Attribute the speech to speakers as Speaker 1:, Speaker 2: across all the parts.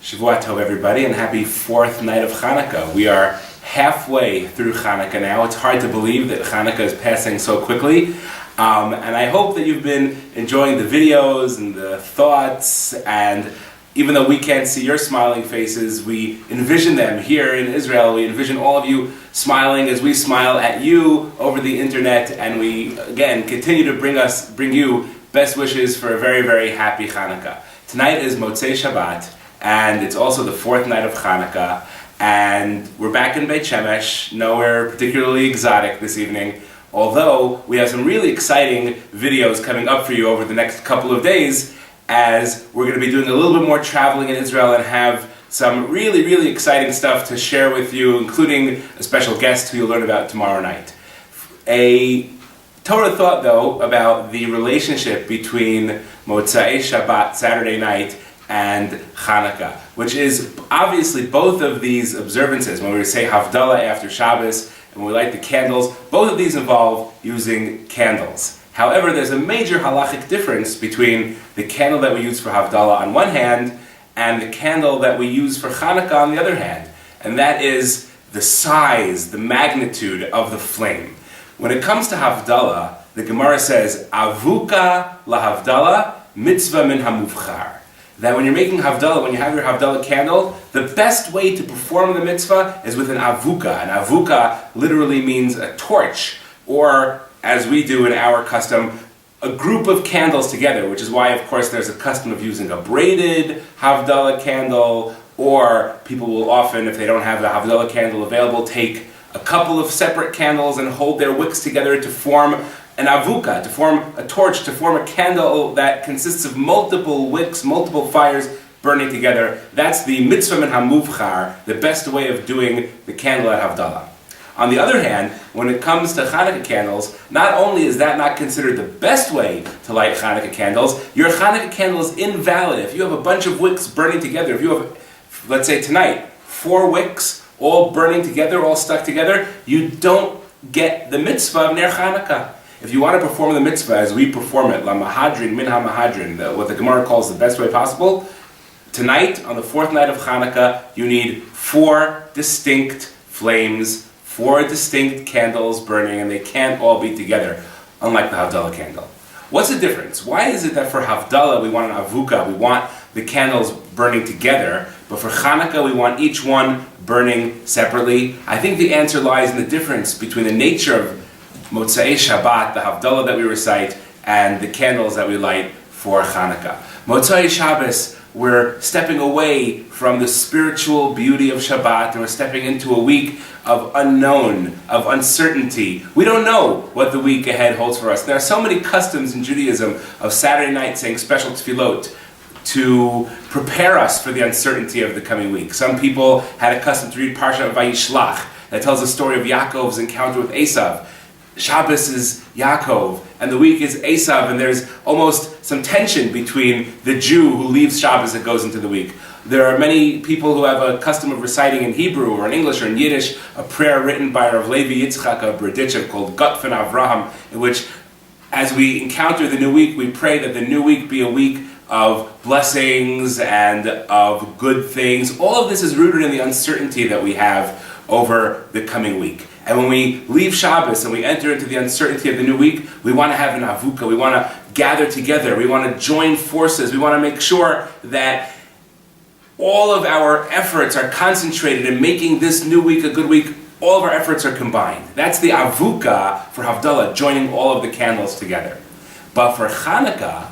Speaker 1: Shavua Tov, everybody, and happy fourth night of Chanukah. We are halfway through Chanukah now. It's hard to believe that Chanukah is passing so quickly. And I hope that you've been enjoying the videos and the thoughts, and even though we can't see your smiling faces, we envision them here in Israel. We envision all of you smiling as we smile at you over the internet, and we, again, continue to bring you best wishes for a very, very happy Chanukah. Tonight is Motzei Shabbat, and it's also the fourth night of Chanukah, and we're back in Beit Shemesh, nowhere particularly exotic this evening, although we have some really exciting videos coming up for you over the next couple of days, as we're going to be doing a little bit more traveling in Israel and have some really, really exciting stuff to share with you, including a special guest who you'll learn about tomorrow night. A Torah thought, though, about the relationship between Motzei Shabbat, Saturday night, and Chanukah, which is obviously both of these observances. When we say Havdalah after Shabbos, and we light the candles, both of these involve using candles. However, there's a major halachic difference between the candle that we use for Havdalah on one hand and the candle that we use for Chanukah on the other hand, and that is the size, the magnitude of the flame. When it comes to Havdalah, the Gemara says, Avuka lahavdalah mitzvah min hamuvchar. That when you're making Havdalah, when you have your Havdalah candle, the best way to perform the mitzvah is with an avuka. An avuka literally means a torch, or, as we do in our custom, a group of candles together, which is why, of course, there's a custom of using a braided Havdalah candle, or people will often, if they don't have the Havdalah candle available, take a couple of separate candles and hold their wicks together to form an avuka, to form a torch, to form a candle that consists of multiple wicks, multiple fires burning together. That's the mitzvah min hamuvchar, the best way of doing the candle at Havdalah. On the other hand, when it comes to Chanukah candles, not only is that not considered the best way to light Chanukah candles, your Chanukah candle is invalid. If you have a bunch of wicks burning together, if you have, let's say tonight, 4 wicks all burning together, all stuck together, you don't get the mitzvah of Ner Chanukah. If you want to perform the mitzvah as we perform it, la mahadrin min ha-mahadrin, what the Gemara calls the best way possible, tonight, on the fourth night of Chanukah, you need 4 distinct flames, 4 distinct candles burning, and they can't all be together, unlike the Havdalah candle. What's the difference? Why is it that for Havdalah we want an avuka, we want the candles burning together, but for Chanukah we want each one burning separately? I think the answer lies in the difference between the nature of Motzei Shabbat, the Havdalah that we recite, and the candles that we light for Chanukah. Motzei Shabbos, we're stepping away from the spiritual beauty of Shabbat, and we're stepping into a week of unknown, of uncertainty. We don't know what the week ahead holds for us. There are so many customs in Judaism of Saturday night saying special tefillot to prepare us for the uncertainty of the coming week. Some people had a custom to read Parsha Vayishlach that tells the story of Yaakov's encounter with Esav. Shabbos is Yaakov, and the week is Esav, and there's almost some tension between the Jew who leaves Shabbos and goes into the week. There are many people who have a custom of reciting in Hebrew or in English or in Yiddish a prayer written by Rav Levi Yitzchak of Berdichev called Gutfen Avraham, in which, as we encounter the new week, we pray that the new week be a week of blessings and of good things. All of this is rooted in the uncertainty that we have over the coming week. And when we leave Shabbos and we enter into the uncertainty of the new week, we want to have an avuka, we want to gather together, we want to join forces, we want to make sure that all of our efforts are concentrated in making this new week a good week. All of our efforts are combined. That's the avuka for Havdalah, joining all of the candles together. But for Chanukah,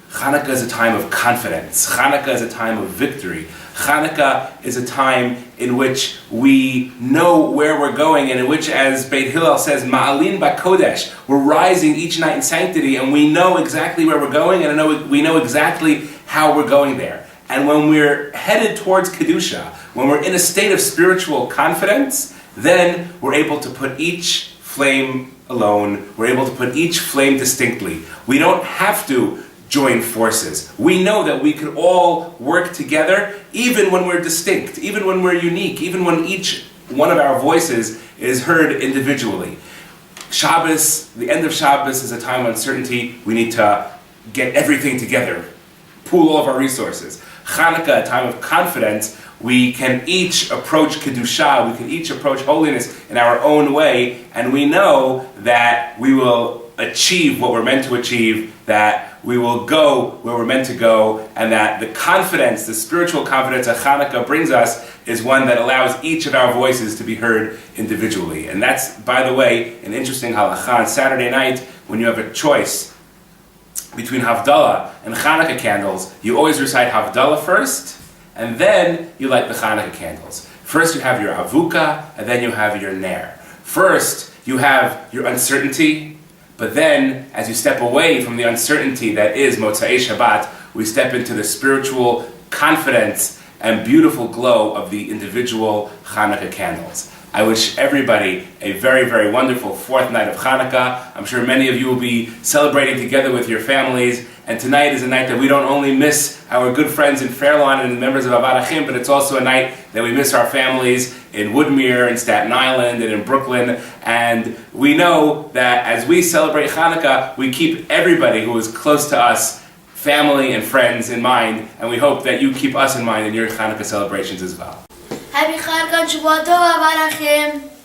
Speaker 1: Chanukah is a time of confidence. Chanukah is a time of victory. Chanukah is a time in which we know where we're going, and in which, as Beit Hillel says, Ma'alin Bakodesh, we're rising each night in sanctity, and we know exactly where we're going, and we know exactly how we're going there. And when we're headed towards Kedusha, when we're in a state of spiritual confidence, then we're able to put each flame alone, we're able to put each flame distinctly. We don't have to join forces. We know that we can all work together, even when we're distinct, even when we're unique, even when each one of our voices is heard individually. Shabbos, the end of Shabbos, is a time of uncertainty. We need to get everything together, pool all of our resources. Chanukah, a time of confidence, we can each approach Kedusha, we can each approach holiness in our own way, and we know that we will achieve what we're meant to achieve, that we will go where we're meant to go, and that the confidence, the spiritual confidence that Chanukah brings us is one that allows each of our voices to be heard individually. And that's, by the way, an interesting halacha. On Saturday night, when you have a choice between Havdalah and Chanukah candles, you always recite Havdalah first, and then you light the Chanukah candles. First you have your avuka, and then you have your ner. First you have your uncertainty, but then as you step away from the uncertainty that is Motzei Shabbat, we step into the spiritual confidence and beautiful glow of the individual Chanukah candles. I wish everybody a very, very wonderful fourth night of Chanukah. I'm sure many of you will be celebrating together with your families. And tonight is a night that we don't only miss our good friends in Fairlawn and the members of Avad Achim, but it's also a night that we miss our families in Woodmere, in Staten Island, and in Brooklyn. And we know that as we celebrate Chanukah, we keep everybody who is close to us, family and friends, in mind. And we hope that you keep us in mind in your Chanukah celebrations as well.
Speaker 2: Happy Chanukah and Shavua Tov, Avad Achim.